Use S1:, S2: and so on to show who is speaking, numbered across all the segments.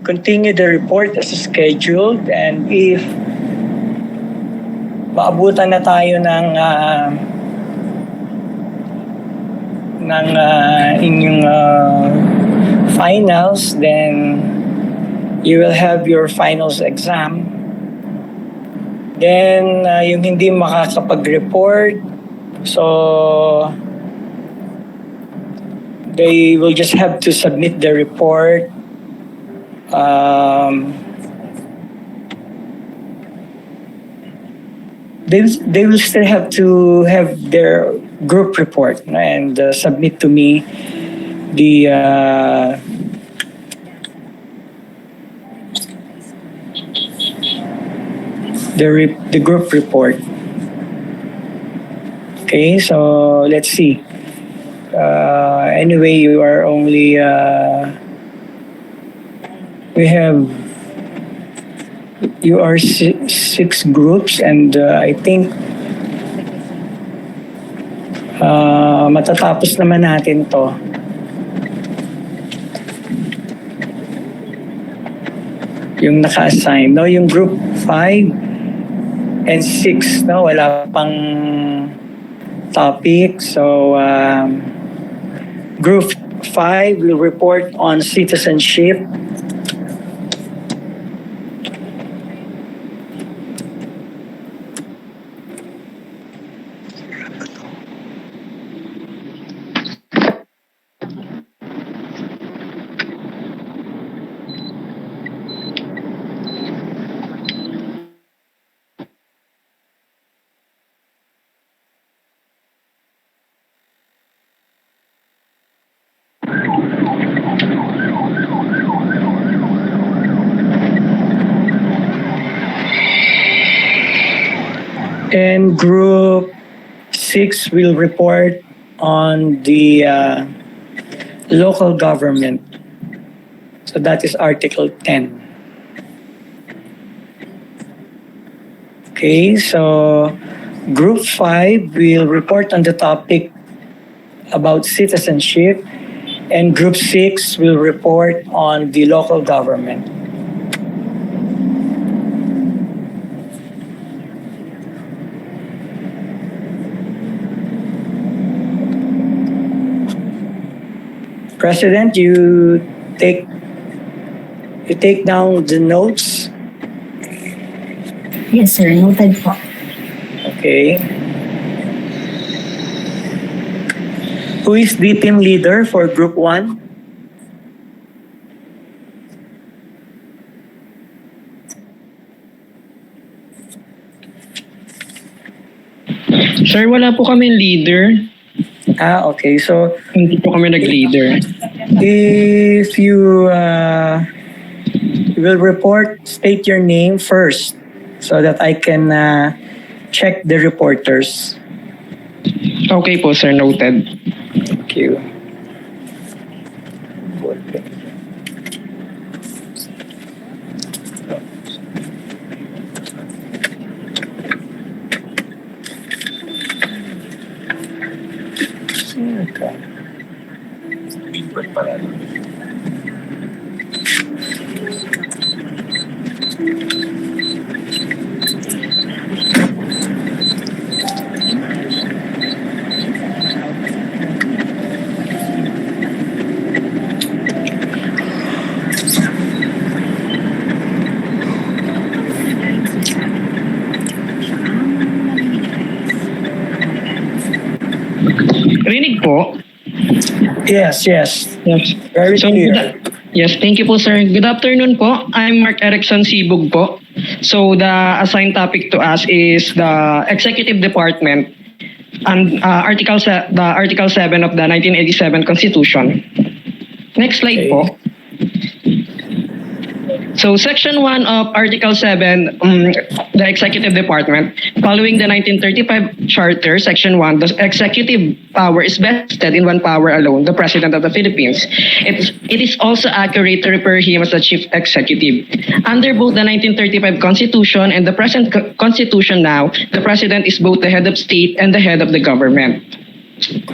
S1: continue the report as scheduled, and if maabutan na tayo ng inyong finals, then you will have your finals exam. Then yung hindi makakapag-report, so they will just have to submit the report they will still have to have their group report and submit to me the group report. Okay, so let's see. Anyway, you are only you are six groups, and I think matatapos naman natin to. Yung naka-assign, no? Yung group 5 and 6, no? Wala pang topic. So, group 5 will report on citizenship. And group 6 will report on the local government. So that is Article 10. Okay, so group 5 will report on the topic about citizenship, and group 6 will report on the local government. President, you take down the notes.
S2: Yes, sir. Noted po.
S1: Okay. Who is the team leader for Group 1?
S3: Sir, wala po kami leader.
S1: Okay. So,
S3: Hindi po kami nag-leader.
S1: if you will report, state your name first so that I can check the reporters.
S3: Okay po, sir. Noted.
S1: Thank you.
S3: Rinig po.
S1: Yes.
S3: Yes.
S1: Very
S3: So,
S1: clear.
S3: yes, thank you po, sir. Good afternoon po. I'm Mark Erickson Sibug po. So the assigned topic to us is the Executive Department and Article 7 of the 1987 Constitution. Next slide po. So Section 1 of Article 7, the Executive Department, following the 1935 Charter, Section 1, the executive power is vested in one power alone, the President of the Philippines. It is also accurate to refer him as the Chief Executive. Under both the 1935 Constitution and the present Constitution now, the President is both the head of state and the head of the government.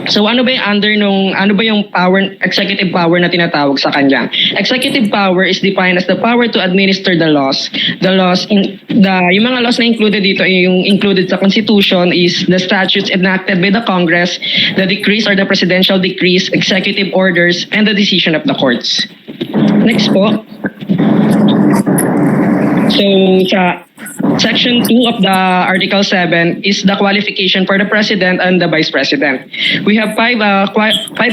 S3: So ano ba yung executive power na tinatawag sa kanya? Executive power is defined as the power to administer the laws. Yung mga laws na included dito ay yung included sa Constitution is the statutes enacted by the Congress, the decrees or the presidential decrees, executive orders, and the decision of the courts. Next po. So sa Section 2 of the Article 7 is the qualification for the President and the Vice President. We have five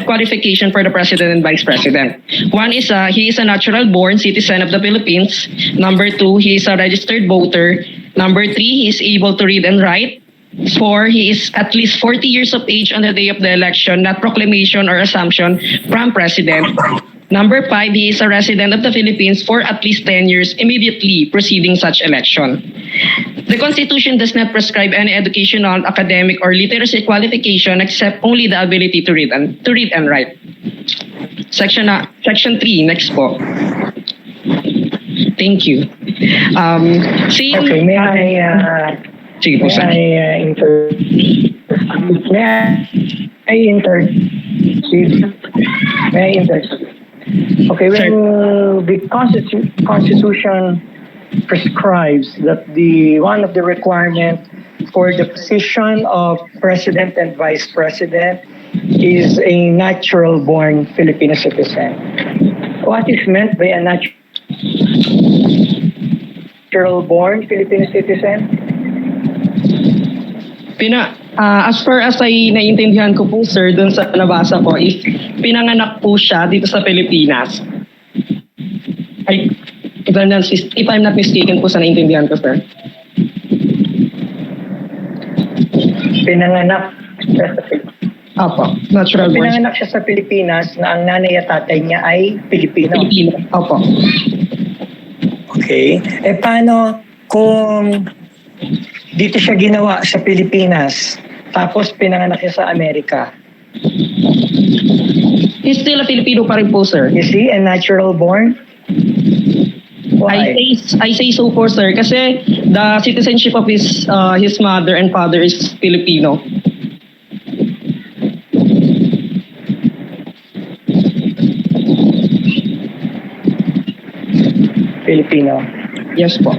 S3: qualifications for the President and Vice President. One is he is a natural-born citizen of the Philippines. Number 2, he is a registered voter. Number 3, he is able to read and write. 4, he is at least 40 years of age on the day of the election, not proclamation or assumption from President. Number 5, he is a resident of the Philippines for at least 10 years immediately preceding such election. The Constitution does not prescribe any educational, academic, or literacy qualification except only the ability to read and write. Section 3, next po. Thank you.
S1: Okay, may I
S3: Sige po, sir.
S1: Okay, when the Constitution prescribes that one of the requirements for the position of President and Vice President is a natural-born Filipino citizen. What is meant by a natural-born Filipino citizen?
S3: As far as ay naiintindihan ko po, sir, dun sa nabasa ko, is pinanganak po siya dito sa Pilipinas. If I'm not mistaken po sa naiintindihan ko, sir.
S1: Pinanganak siya sa Pilipinas.
S3: Opo, natural born.
S1: Pinanganak siya sa Pilipinas na ang nanay at tatay niya ay Pilipino.
S3: Pilipino, opo.
S1: Okay. Paano kung dito siya ginawa sa Pilipinas, tapos pinanganak siya sa Amerika?
S3: He's still a Filipino pa rin po, sir.
S1: Is he a natural born? Why?
S3: I say so po, sir, kasi the citizenship of his mother and father is Filipino.
S1: Filipino.
S3: Yes po.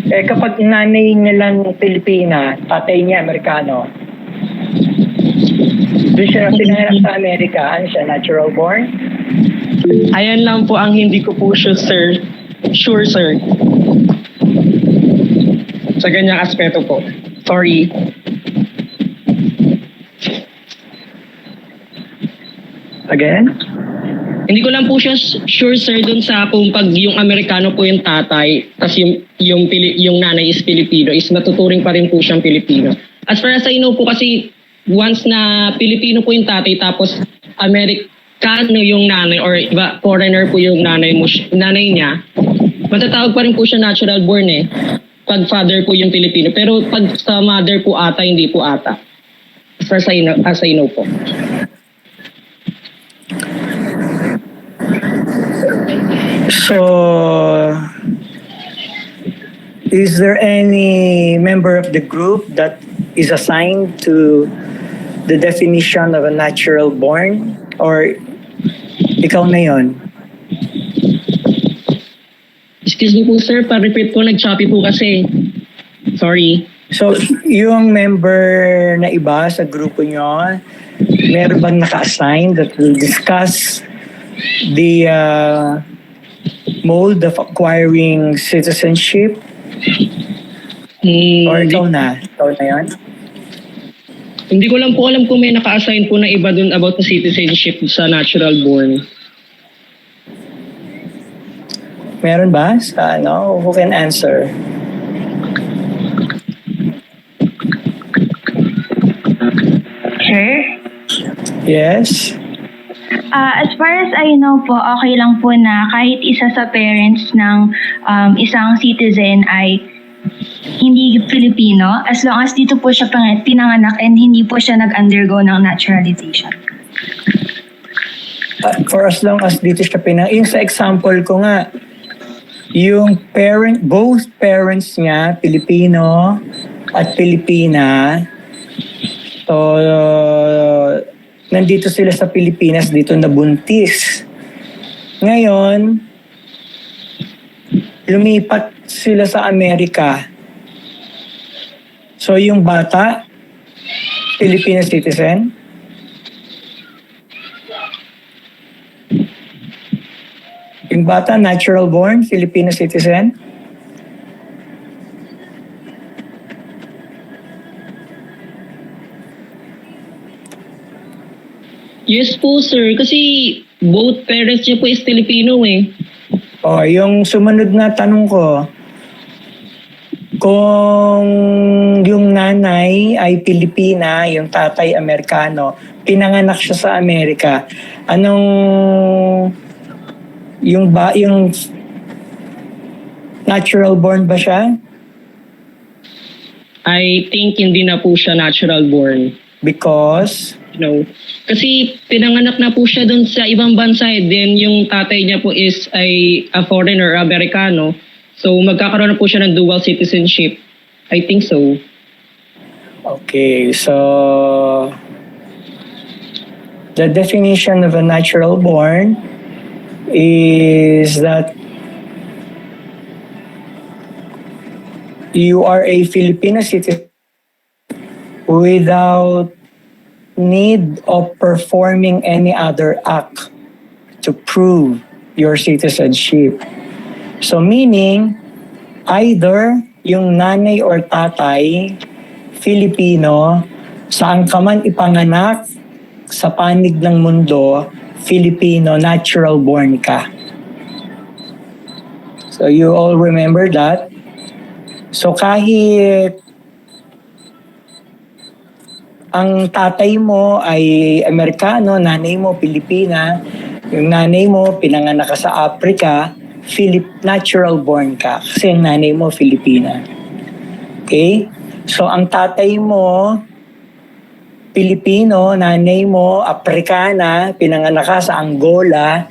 S1: Kapag nanay niya lang Pilipina, tatay niya Amerikano, doon siya pinanganak sa Amerika, ano siya, natural born?
S3: Ayan lang po ang hindi ko po sure, sir. Sa ganyang aspeto po. Sorry.
S1: Again?
S3: Hindi ko lang po siya sure, sir, dun sa kung pag yung Amerikano po yung tatay, tapos yung nanay is Filipino, is matuturing pa rin po siyang Filipino. As far as I know po kasi, once na Filipino po yung tatay, tapos Amerikano yung nanay, or iba, foreigner po yung nanay niya, matatawag pa rin po siya natural born eh. Pag father po yung Filipino. Pero pag sa mother po ata, hindi po ata. As far as I know po.
S1: So, is there any member of the group that is assigned to the definition of a natural born? Or ikaw na yun?
S3: Excuse me po, sir. Pa-repeat po. Nag-choppy po kasi. Sorry.
S1: So, yung member na iba sa grupo nyo, meron bang naka-assign that will discuss the mode of acquiring citizenship? Or ikaw na? Ikaw na yun?
S3: Hindi ko lang po alam kung may naka-assign po na iba dun about the citizenship sa natural born.
S1: Meron ba? Sa ano? Who can answer?
S2: Sir?
S1: Yes?
S2: As far as I know po, okay lang po na kahit isa sa parents ng isang citizen ay hindi Filipino, as long as dito po siya pinanganak and hindi po siya nag-undergo ng naturalization.
S1: For as long as dito siya yung sa example ko nga, yung both parents niya, Pilipino at Pilipina, So, nandito sila sa Pilipinas, dito nabuntis. Ngayon, lumipat sila sa Amerika. So, yung bata, Filipino citizen. Yung bata, natural born, Filipino citizen.
S3: Yes po, sir. Kasi both parents niya po is Filipino eh.
S1: O, yung sumunod na tanong ko, kung yung nanay ay Pilipina, yung tatay Amerikano, pinanganak siya sa Amerika, anong yung natural born ba siya?
S3: I think hindi na po siya natural born.
S1: Because
S3: No. Kasi pinanganak na po siya dun sa ibang bansa eh. Then yung tatay niya po is ay a foreigner, Amerikano. So magkakaroon na po siya ng dual citizenship. I think so.
S1: okay, so the definition of a natural born is that you are a Filipino citizen without need of performing any other act to prove your citizenship. So meaning, either yung nanay or tatay, Filipino, saan ka man ipanganak sa panig ng mundo, Filipino, natural born ka. So you all remember that? So kahit ang tatay mo ay Amerikano, nanay mo Pilipina, yung nanay mo pinanganak ka sa Africa, natural born ka kasi yung nanay mo Filipina. Okay? So ang tatay mo Pilipino, nanay mo Afrikana, pinanganak ka sa Angola,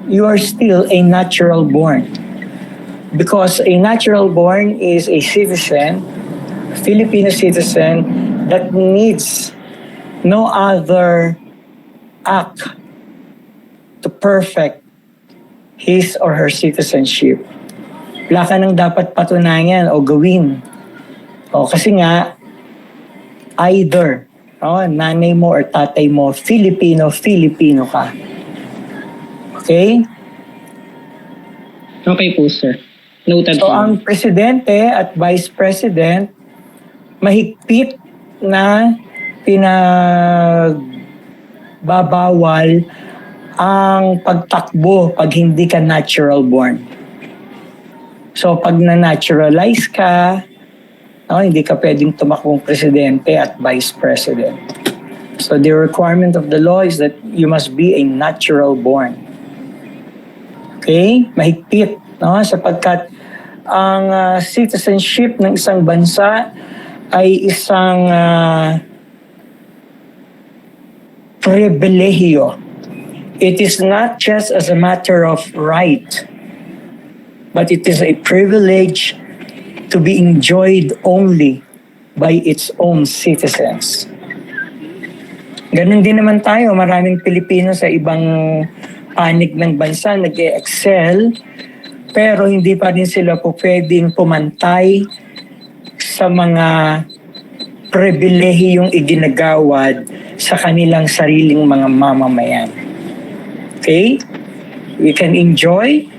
S1: you are still a natural born. Because a natural born is a citizen, Filipino citizen that needs no other act to perfect his or her citizenship. Wala ka nang dapat patunayan o gawin. O, kasi nga, either nanay mo or tatay mo, Filipino ka. Okay?
S3: Okay po, sir. Noted
S1: So,
S3: po.
S1: ang presidente at vice president, mahigpit na pinagbabawal ang pagtakbo pag hindi ka natural born. So pag na-naturalize ka, hindi ka pwedeng tumakbong presidente at vice president. So the requirement of the law is that you must be a natural born. Okay? Mahigpit, sapagkat ang citizenship ng isang bansa ay isang pribilehiyo. It is not just as a matter of right, but it is a privilege to be enjoyed only by its own citizens. Ganun din naman tayo, maraming Pilipino sa ibang panig ng bansa nag-excel, pero hindi pa rin sila po pwedeng pumantay sa mga pribilehiyong iginagawad sa kanilang sariling mga mamamayan. Okay? We can enjoy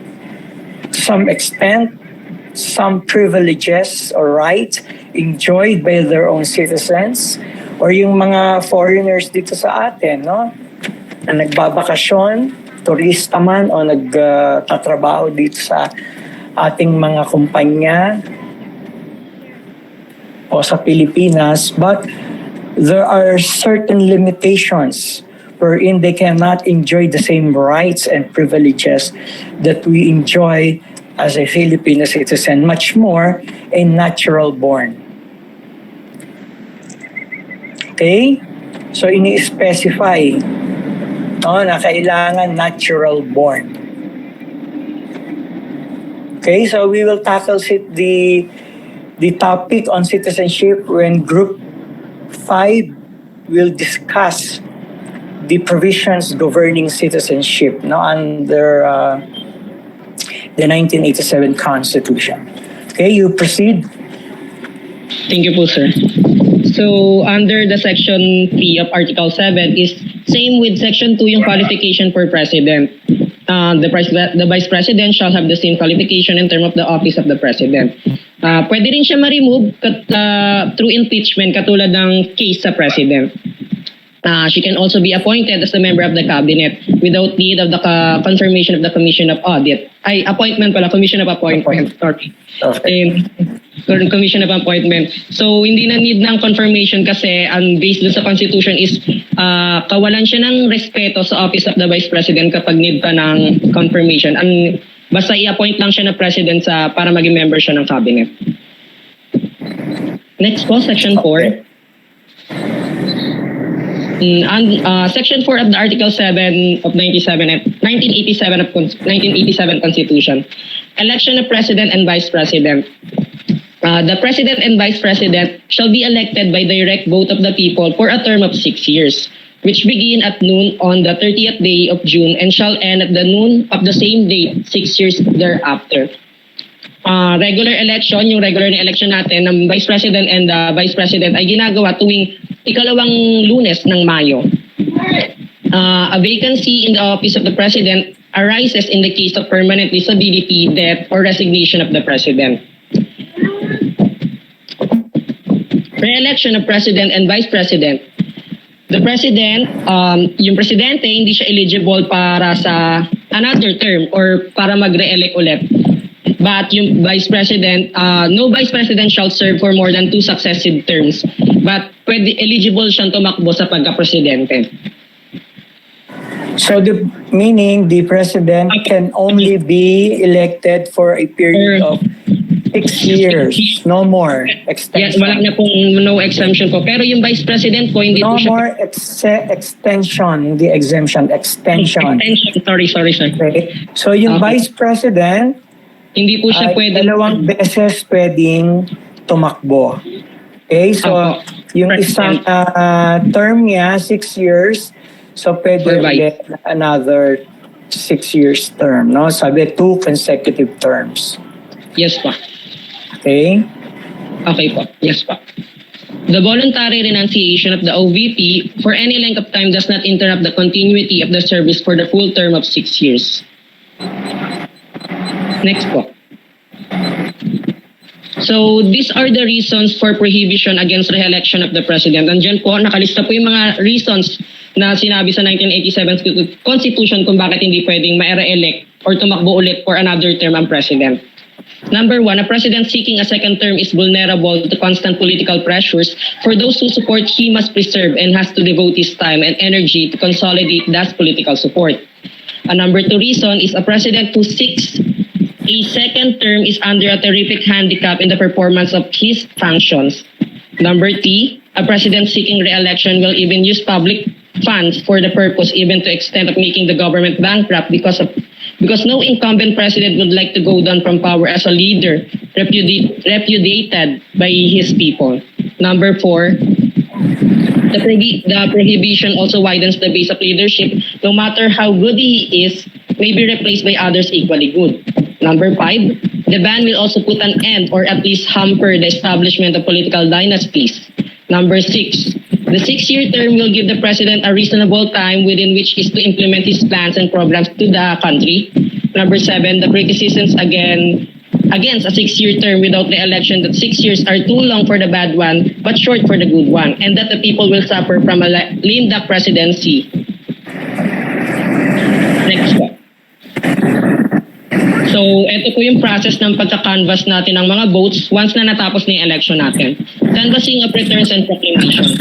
S1: some extent, some privileges or rights enjoyed by their own citizens or yung mga foreigners dito sa atin, na nagbabakasyon, turista man o nagtatrabaho dito sa ating mga kumpanya o sa Pilipinas, but there are certain limitations wherein they cannot enjoy the same rights and privileges that we enjoy as a Filipino citizen, much more a natural born. Okay? So ini-specify na kailangan natural born. Okay, so we will tackle the topic on citizenship when group 5 will discuss the provisions governing citizenship under the 1987 Constitution. Okay, you proceed.
S3: Thank you po, sir. So, under the Section 3 of Article 7 is same with Section 2 yung qualification for President. The Vice President shall have the same qualification in term of the office of the President. Pwede rin siya ma-remove through impeachment katulad ng case sa President. She can also be appointed as a member of the cabinet without need of the confirmation of the Commission of Audit. Commission of Appointment. Sorry. Commission of Appointment. So, hindi na need ng confirmation kasi ang based dun sa Constitution is kawalan siya ng respeto sa Office of the Vice President kapag need pa ng confirmation. Basta i-appoint lang siya na President para maging member siya ng cabinet. Next po, Section 4. Section 4 of the Article 7 of 1987 Constitution. Election of President and Vice President. The President and Vice President shall be elected by direct vote of the people for a term of 6 years, which begin at noon on the 30th day of June and shall end at the noon of the same date 6 years thereafter. Regular election, yung regular na election natin ng Vice President and Vice President ay ginagawa tuwing ikalawang Lunes ng Mayo. A vacancy in the office of the President arises in the case of permanent disability, death, or resignation of the President. Re-election of President and Vice President. The President, yung Presidente, hindi siya eligible para sa another term or para mag-re-elect ulit. But yung Vice President, no Vice President shall serve for more than 2 successive terms. But eligible siyang tumakbo sa pagka-presidente.
S1: So meaning the President can only be elected for a period of 6 years, no more extension.
S3: Yes, wala na pong no exemption po. Pero yung Vice President po, hindi
S1: No
S3: po siya...
S1: more extension, the exemption, extension.
S3: Sorry, sir.
S1: Okay. So yung
S3: Okay.
S1: Vice President,
S3: Hindi po siya
S1: ay
S3: pwede...
S1: dalawang beses pwedeng tumakbo. Okay, so
S3: Opo.
S1: yung isang term niya, 6 years, so pwede
S3: For Vice.
S1: ulit another 6 years term, no? Sabi, 2 consecutive terms.
S3: Yes po.
S1: Okay?
S3: Okay po. Yes po. The voluntary renunciation of the OVP for any length of time does not interrupt the continuity of the service for the full term of 6 years. Next po. So, these are the reasons for prohibition against re-election of the President. Andyan po, nakalista po yung mga reasons na sinabi sa 1987 Constitution kung bakit hindi pwedeng ma-re-elect or tumakbo ulit for another term ang President. Number 1, a President seeking a second term is vulnerable to constant political pressures. For those who support, he must preserve and has to devote his time and energy to consolidate that political support. A number 2 reason is a President who seeks a second term is under a terrific handicap in the performance of his functions. Number 3, a president seeking re-election will even use public funds for the purpose, even to extent of making the government bankrupt because no incumbent president would like to go down from power as a leader repudiated by his people. Number 4, the prohibition also widens the base of leadership. No matter how good he is, may be replaced by others equally good. Number 5, the ban will also put an end or at least hamper the establishment of political dynasties. Number 6, the 6-year term will give the president a reasonable time within which is to implement his plans and programs to the country. Number 7, the criticisms against a 6-year term without re-election that 6 years are too long for the bad one but short for the good one, and that the people will suffer from a lame duck presidency. Next one. So, ito po yung process ng pagka-canvas natin ng mga votes once na natapos na yung election natin. Canvassing of returns and proclamations.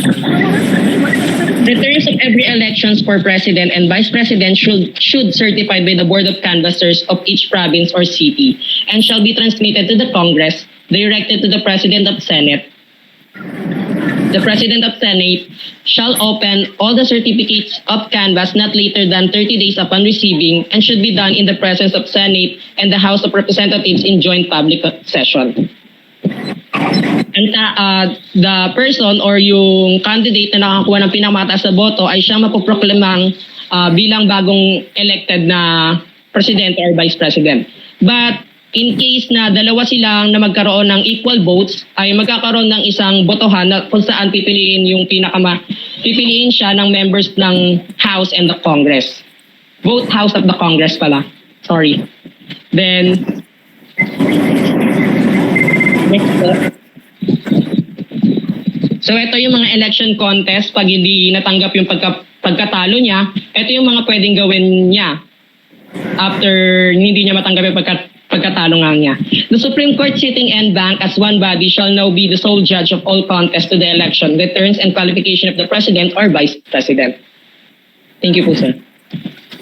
S3: Returns of every elections for President and Vice President should certified by the Board of Canvassers of each province or city and shall be transmitted to the Congress, directed to the President of Senate. The President of Senate shall open all the certificates of canvass not later than 30 days upon receiving and should be done in the presence of Senate and the House of Representatives in joint public session. the person or yung candidate na nakakuha ng pinakamataas na boto ay siyang mapoproklamang bilang bagong elected na presidente or vice president. But in case na dalawa silang na magkaroon ng equal votes, ay magkakaroon ng isang botohan na kung saan pipiliin siya ng members ng House and the Congress. Both House of the Congress pala. Sorry. Then, next po. So ito yung mga election contest pag hindi natanggap yung pagkatalo niya, ito yung mga pwedeng gawin niya after hindi niya matanggap yung pagkatalo nga niya. The Supreme Court sitting en banc as one body shall now be the sole judge of all contests to the election, the terms and qualification of the President or Vice President. Thank you po, sir.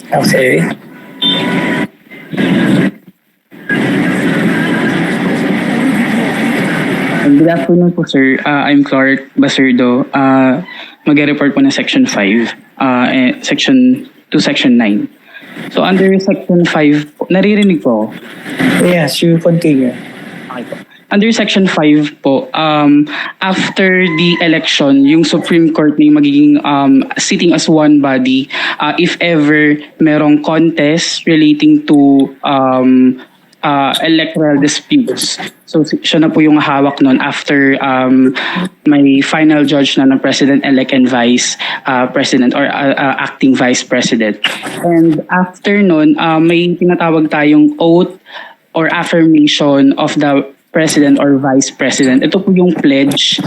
S1: Okay.
S4: Good afternoon po, sir. I'm Clark Basurdo. Mag-report po ng Section 5, Section 9. So under Section 5, po, naririnig po.
S1: Yes, you continue.
S4: Okay po. Under Section 5 po, after the election, yung Supreme Court may magiging sitting as one body if ever merong contest relating to electoral disputes. So siya na po yung hawak nun after may final judge na ng President-elect and Vice President or acting Vice President. And after nun, may tinatawag tayong oath or affirmation of the President or Vice President. Ito po yung pledge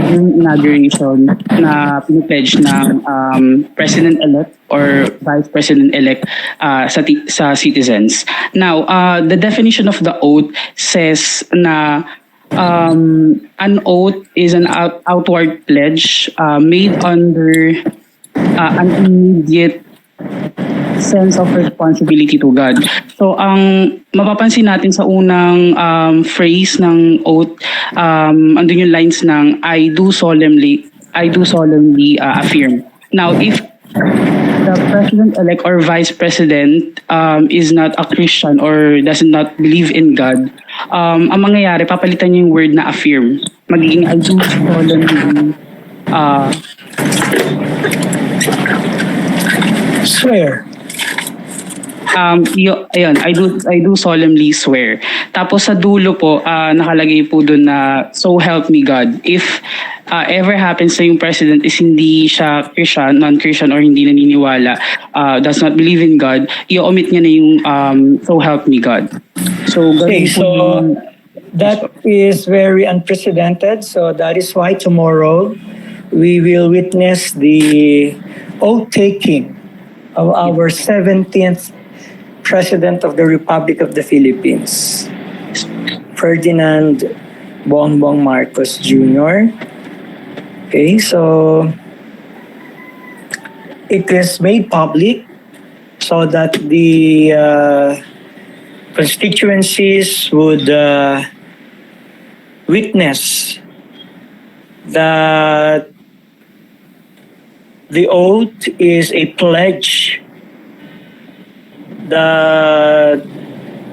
S4: during inauguration na pinipledge ng President-elect or Vice President-elect sa citizens. Now, the definition of the oath says na an oath is an outward pledge made under an immediate sense of responsibility to God. So ang mapapansin natin sa unang phrase ng oath, andun yung lines ng I do solemnly affirm. Now if the President-elect or Vice President is not a Christian or does not believe in God, ang mangyayari, papalitan niya yung word na affirm. Magiging I do solemnly
S1: Swear.
S4: Ayun, I do solemnly swear. Tapos sa dulo po, nakalagay po doon na so help me God. If ever happens na yung president is hindi siya Christian, non-Christian or hindi naniniwala, does not believe in God, i-omit niya na yung so help me God. So,
S1: Okay, so that is very unprecedented. So that is why tomorrow we will witness the oath-taking of our 17th President of the Republic of the Philippines, Ferdinand Bongbong Marcos Jr. Okay, so it is made public so that the constituencies would witness that the oath is a pledge that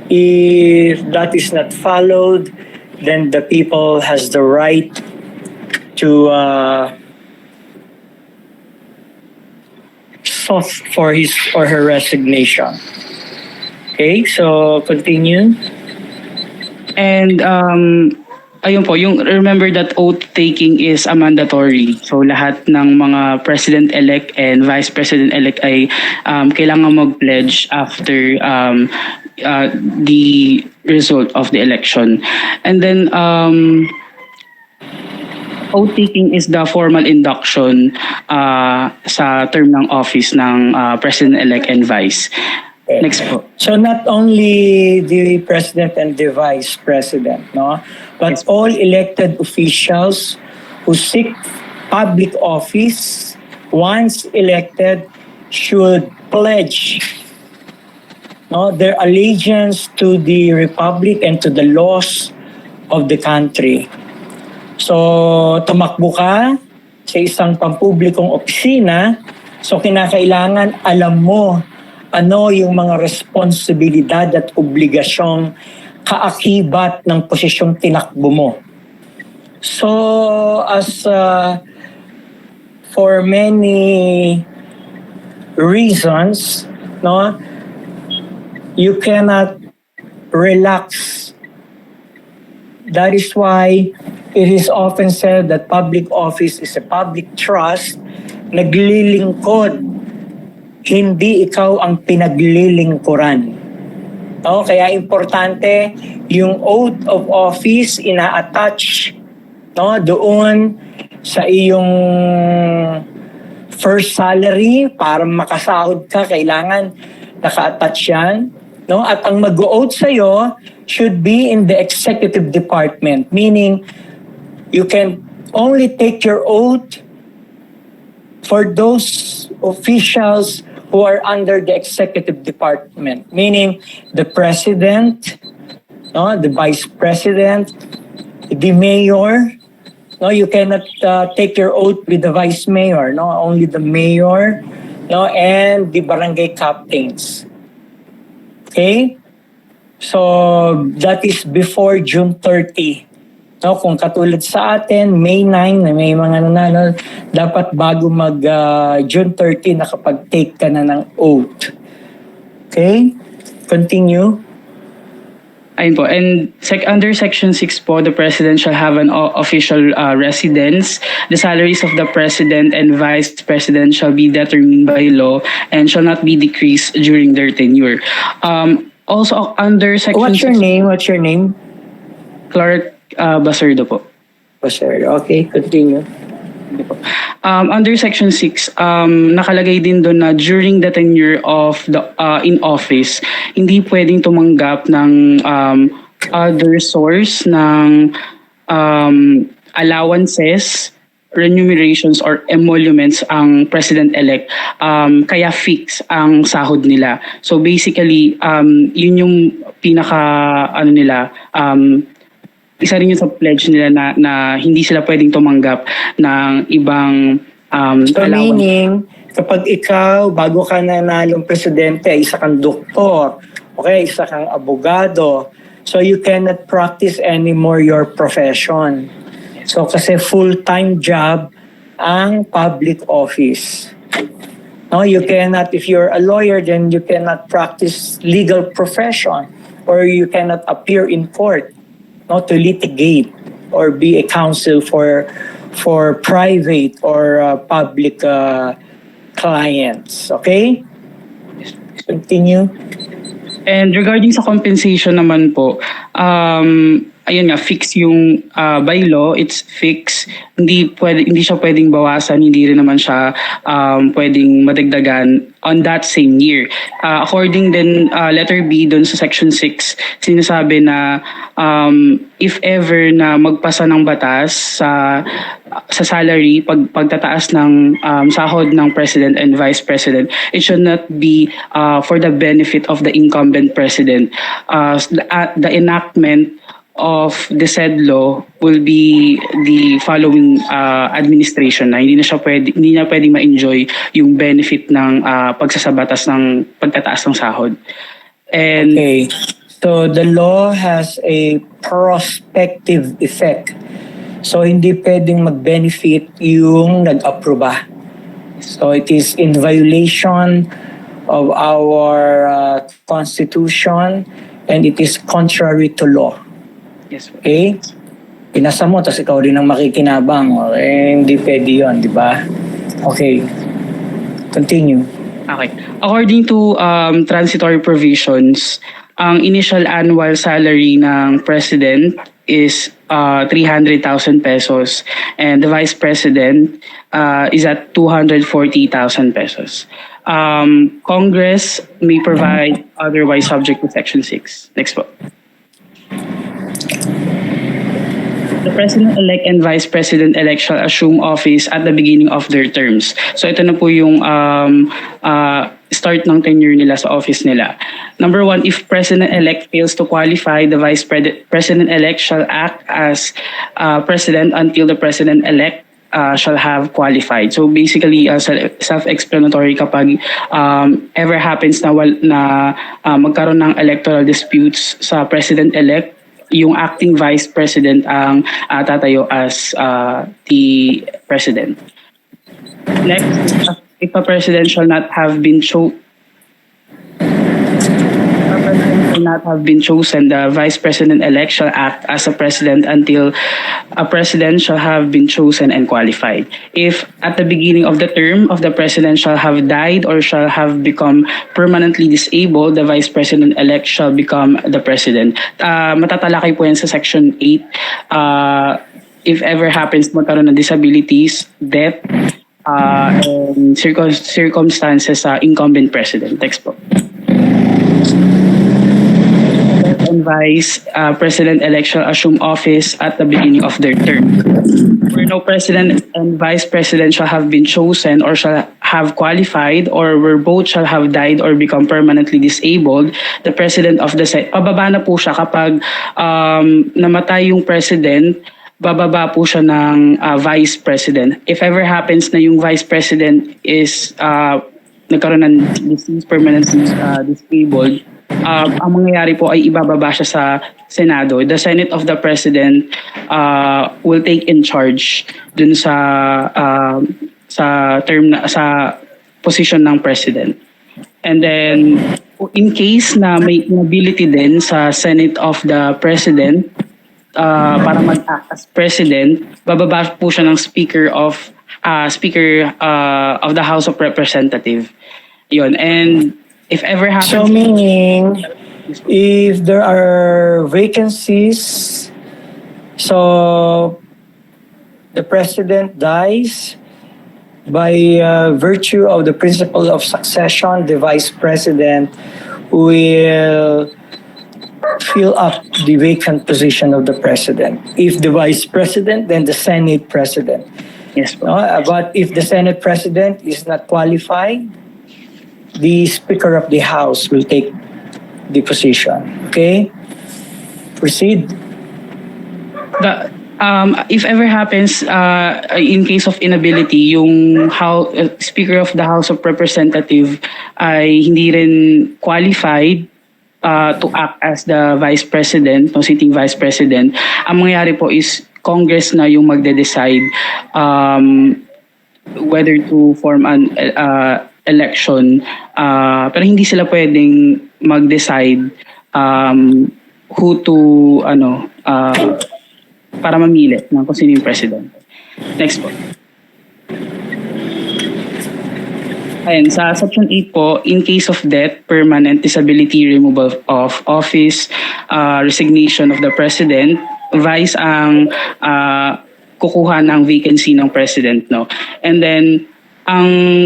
S1: if that is not followed, then the people has the right to sought for his or her resignation. Okay, so continue.
S4: And ayun po, yung remember that oath taking is a mandatory. So lahat ng mga president-elect and vice president-elect ay kailangan mag-pledge after the result of the election. And then oath taking is the formal induction sa term ng office ng president-elect and vice. Next po.
S1: So not only the president and the vice president, no, but
S4: Yes.
S1: all elected officials who seek public office, once elected, should pledge, no, their allegiance to the republic and to the laws of the country. So tumakbo ka sa isang pampublikong opisina, so kinakailangan alam mo ano yung mga responsibilidad at obligasyong kaakibat ng posisyong tinakbo mo. So, as for many reasons, no, you cannot relax. That is why it is often said that public office is a public trust. Naglilingkod, hindi ikaw ang pinaglilingkuran. No, kaya importante yung oath of office ina-attach, no, doon sa iyong first salary para makasahod ka, kailangan naka-attach yan, no? At ang mag-oath sa iyo should be in the executive department, meaning you can only take your oath for those officials who are under the executive department, meaning the president, no, the vice president, the mayor. No, you cannot take your oath with the vice mayor. No, only the mayor, no, and the barangay captains. Okay, so that is before June 30. No, kung katulad sa atin, May 9, na may mga nanalo, dapat bago mag June 30, nakapag-take ka na ng oath. Okay? Continue.
S4: Ayun po. And under Section 6 po, the President shall have an official residence. The salaries of the President and Vice President shall be determined by law and shall not be decreased during their tenure. Also, under Section
S1: What's your
S4: 6,
S1: name? What's your name?
S4: Clark Baserdo po.
S1: Sir. Okay, continue.
S4: Under Section 6, nakalagay din doon na during the tenure of the in office, hindi pwedeng tumanggap ng other source ng allowances, remunerations, or emoluments ang President-elect. Kaya fix ang sahod nila. So basically, yun yung pinaka, isa rin yun sa pledge nila na hindi sila pwedeng tumanggap ng ibang
S1: So meaning, kapag ikaw, bago ka nanalong presidente, isa kang doktor, okay, isa kang abogado, so you cannot practice anymore your profession. So kasi full-time job ang public office. No, you cannot, if you're a lawyer, then you cannot practice legal profession or you cannot appear in court, no, to litigate or be a counsel for private or public clients. Okay? Continue.
S4: And regarding sa compensation naman po, ayun nga, fix yung by law, it's fixed. Hindi siya pwedeng bawasan, hindi rin naman siya pwedeng madagdagan on that same year. According din letter B doon sa Section 6, sinasabi na if ever na magpasa ng batas sa salary, pagtataas ng sahod ng President and Vice President, it should not be for the benefit of the incumbent President. The enactment of the said law will be the following administration na hindi na pwedeng ma-enjoy yung benefit ng pagsasabatas ng pagtataas ng sahod. And
S1: Okay. So the law has a prospective effect. So hindi pwedeng mag-benefit yung nag-aproba. So it is in violation of our Constitution and it is contrary to law.
S4: yes, po.
S1: Okay? Pinasa mo, tapos ikaw rin ang makikinabang. Okay? Hindi pwede yun, di ba? Okay. Continue.
S4: Okay. According to transitory provisions, ang initial annual salary ng President is 300,000 pesos and the Vice President is at 240,000 pesos. Congress may provide otherwise subject to Section 6. Next po. The President-elect and Vice President-elect shall assume office at the beginning of their terms. So ito na po yung start ng tenure nila sa office nila. Number 1, if President-elect fails to qualify, the Vice President-elect shall act as President until the President-elect shall have qualified. So basically, self-explanatory kapag ever happens na magkaroon ng electoral disputes sa President-elect, yung acting vice president ang tatayo as the president. Next, if a president shall not have been chosen, the vice president-elect shall act as a president until a president shall have been chosen and qualified. If at the beginning of the term of the president shall have died or shall have become permanently disabled, the vice president-elect shall become the president. Matatalakay po yan sa section 8. If ever happens magkaroon ng disabilities, death, and circumstances sa incumbent president. Next po. And vice president-elect shall assume office at the beginning of their term. Where no president and vice president shall have been chosen or shall have qualified, or where both shall have died or become permanently disabled, the president of the Senate, pababa na po siya kapag namatay yung president, bababa po siya ng vice president. If ever happens na yung vice president is nagkaroon ng disease, permanently disabled, ang mangyayari po ay ibababa siya sa Senado. The Senate of the President will take in charge dun sa position ng President. And then in case na may inability din sa Senate of the President para mag-act as President, bababa po siya ng Speaker of the House of Representatives. Yun. And if ever happens...
S1: So meaning, if there are vacancies, so the president dies, by virtue of the principle of succession, the vice president will fill up the vacant position of the president. If the vice president, then the Senate president.
S4: Yes, po.
S1: But if the Senate president is not qualified, the Speaker of the House will take the position. Okay? Proceed.
S4: If ever happens, in case of inability, yung Speaker of the House of Representatives ay hindi rin qualified to act as the Vice President, no, sitting Vice President, ang mangyayari po is Congress na yung magde-decide whether to form an election, pero hindi sila pwedeng mag-decide who to para mamili ng kung sino yung president. Next po. Ayan, sa section 8 po, in case of death, permanent disability, removal of office, resignation of the president, vice ang kukuha ng vacancy ng president, no. And then ang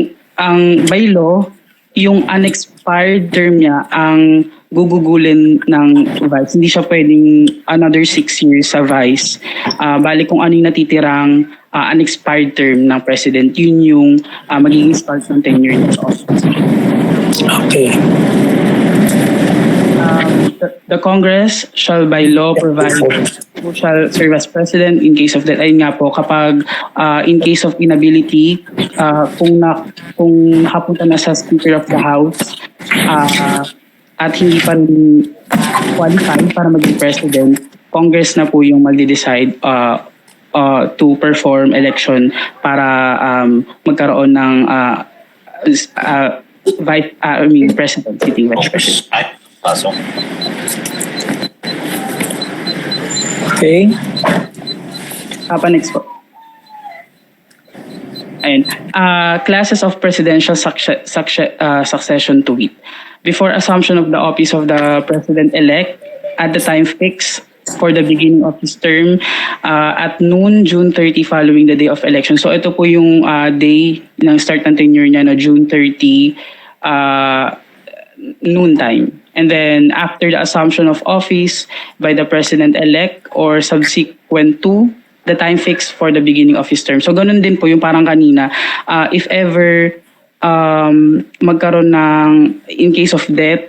S4: by law, yung unexpired term niya ang gugugulin ng vice. Hindi siya pwedeng another 6 years sa vice. Bali kung ano yung natitirang unexpired term ng president, yun yung magiging start ng tenure niya sa office.
S1: Okay.
S4: The Congress shall by law provide who shall serve as president in case of that. Ayun nga po, kapag in case of inability, kung nakapunta na sa Speaker of the House at hindi pa rin qualified para maging president, Congress na po yung magde-decide to perform election para magkaroon ng president, sitting vice president.
S1: Okay.
S4: Next po. Ayun. Classes of presidential succession to wit. Before assumption of the office of the president-elect, at the time fixed for the beginning of his term, at noon, June 30, following the day of election. So ito po yung day ng start ng tenure niya, June 30, noon time. And then after the assumption of office by the president-elect or subsequent to the time fixed for the beginning of his term. So ganun din po yung parang kanina, if ever magkaroon ng in case of death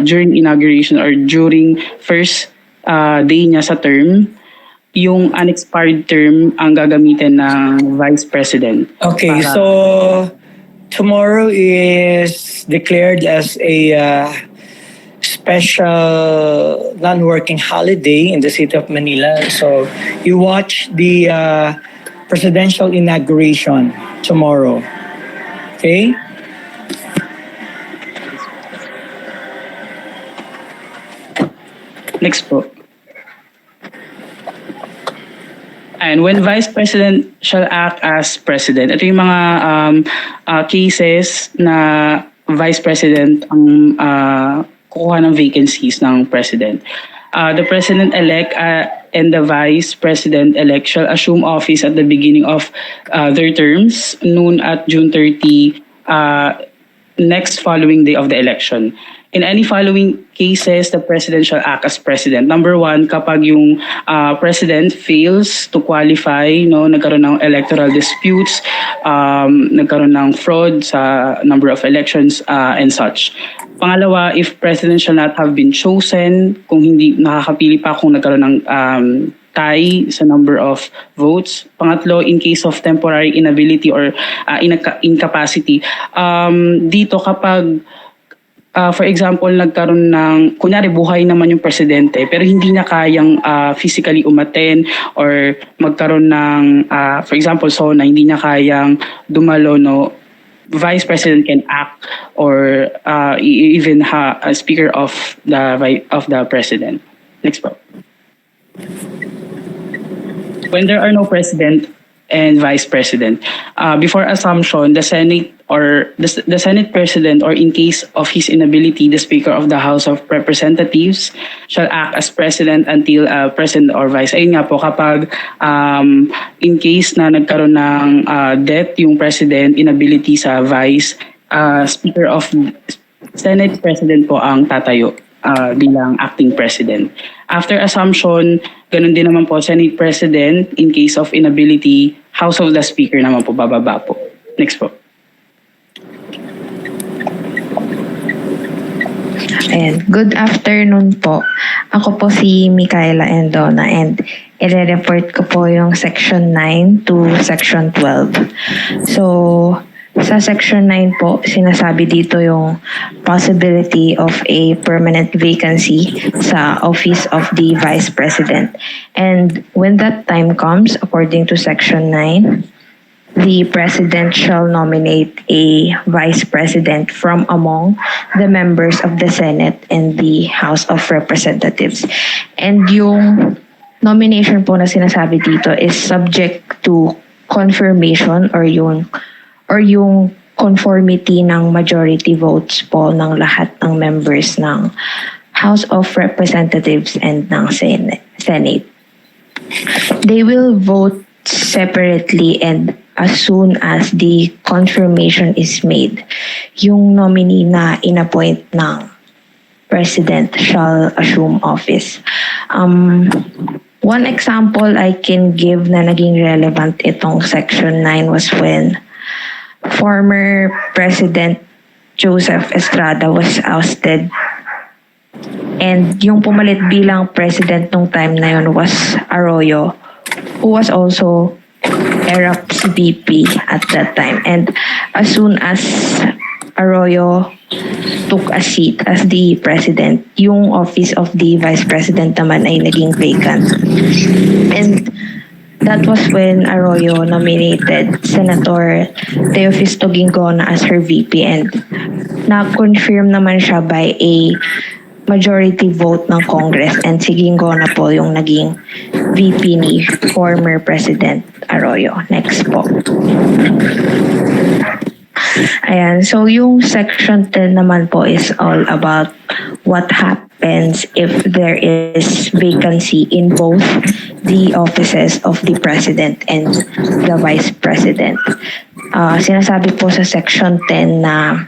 S4: during inauguration or during first day niya sa term, yung unexpired term ang gagamitin ng vice president.
S1: Okay, so tomorrow is declared as a special non-working holiday in the city of Manila. So you watch the presidential inauguration tomorrow. Okay?
S4: Next po. And when Vice President shall act as President, ito yung mga cases na Vice President ang kukuha ng vacancies ng President. The President-elect and the Vice President-elect shall assume office at the beginning of their terms, noon at June 30, next following day of the election. In any following cases, the President shall act as President. Number one, kapag yung President fails to qualify, nagkaroon ng electoral disputes, nagkaroon ng fraud sa number of elections and such. Pangalawa, if President shall not have been chosen, kung hindi nakakapili pa, kung nagkaroon ng tie sa number of votes. Pangatlo, in case of temporary inability or incapacity. Dito kapag for example, nagkaroon ng, kunyari buhay naman yung presidente, pero hindi na kayang physically umaten or magkaroon ng, for example, SONA, hindi na kayang dumalo, Vice President can act or even a Speaker of the President. Next po. When there are no President and Vice President, before assumption, the Senate or the Senate President, or in case of his inability, the Speaker of the House of Representatives shall act as President until President or Vice. Ayun nga po, kapag in case na nagkaroon ng death yung President, inability sa Vice, Speaker of Senate President po ang tatayo bilang acting President. After assumption, ganun din naman po, Senate President, in case of inability, House of the Speaker naman po, bababa po. Next po.
S5: Ayan. Good afternoon po. Ako po si Micaela Endona and i-report ko po yung Section 9 to Section 12. So, sa Section 9 po, sinasabi dito yung possibility of a permanent vacancy sa office of the Vice President. And when that time comes, according to Section 9, the President shall nominate a Vice President from among the members of the Senate and the House of Representatives. And yung nomination po na sinasabi dito is subject to confirmation or yung conformity ng majority votes po ng lahat ng members ng House of Representatives and ng Senate. They will vote separately and as soon as the confirmation is made, yung nominee na inappoint ng President shall assume office. One example I can give na naging relevant itong Section 9 was when former President Joseph Estrada was ousted. And yung pumalit bilang president nung time na yun was Arroyo, who was also ERAP's VP at that time. And as soon as Arroyo took a seat as the president, yung office of the vice president naman ay naging vacant. And that was when Arroyo nominated Senator Teofisto Gingona as her VP, and na-confirm naman siya by a majority vote ng Congress, and si Gingona po yung naging VP ni former President Arroyo. Next po. Ayan, so yung Section 10 naman po is all about what happens if there is vacancy in both the offices of the President and the Vice President. Sinasabi po sa Section 10 na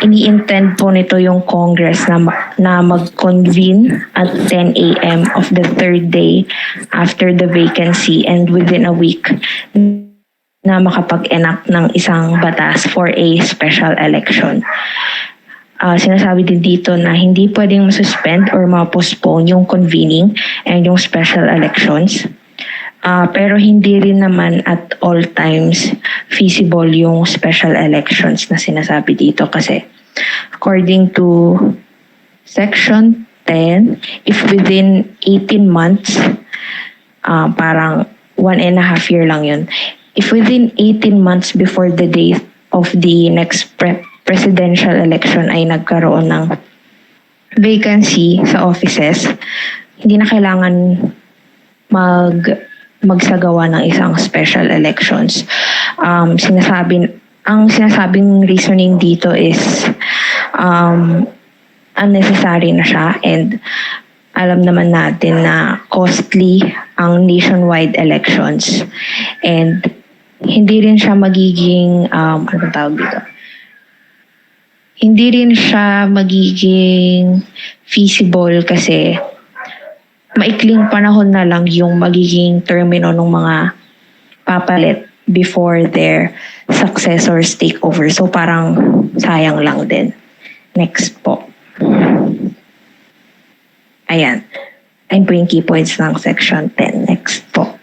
S5: ini-intend po nito yung Congress na mag-convene at 10 a.m. of the third day after the vacancy and within a week na makapag-enact ng isang batas for a special election. Sinasabi din dito na hindi pwedeng masuspend or ma-postpone yung convening and yung special elections. Pero hindi rin naman at all times feasible yung special elections na sinasabi dito kasi according to Section 10, if within 18 months, parang 1.5 year lang yun. If within 18 months before the date of the next presidential election ay nagkaroon ng vacancy sa offices, hindi na kailangan magsagawa ng isang special elections. Ang sinasabing reasoning dito is unnecessary na siya, and alam naman natin na costly ang nationwide elections, and hindi rin siya magiging ano tawag dito? Hindi rin siya magiging feasible kasi maikling panahon na lang yung magiging termino ng mga papalit before their successors take over. So parang sayang lang din. Next po. Ayan. Ayun po yung key points ng Section 10. Next po.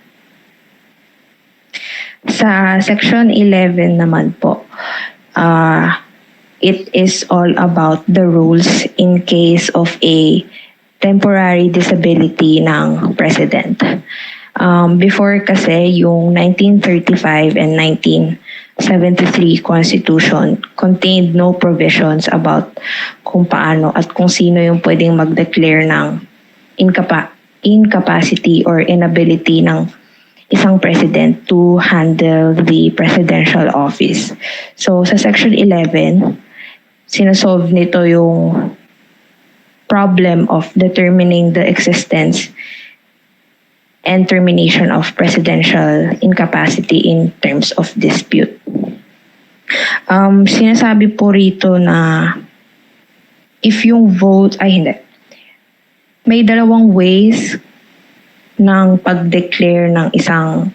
S5: Sa Section 11 naman po, it is all about the rules in case of a temporary disability ng president. Before kasi, yung 1935 and 1973 Constitution contained no provisions about kung paano at kung sino yung pwedeng mag-declare ng incapacity or inability ng isang president to handle the presidential office. So sa Section 11, sinasolve nito yung problem of determining the existence and termination of presidential incapacity in terms of dispute. Sinasabi po rito na if yung vote, may dalawang ways ng pag-declare ng isang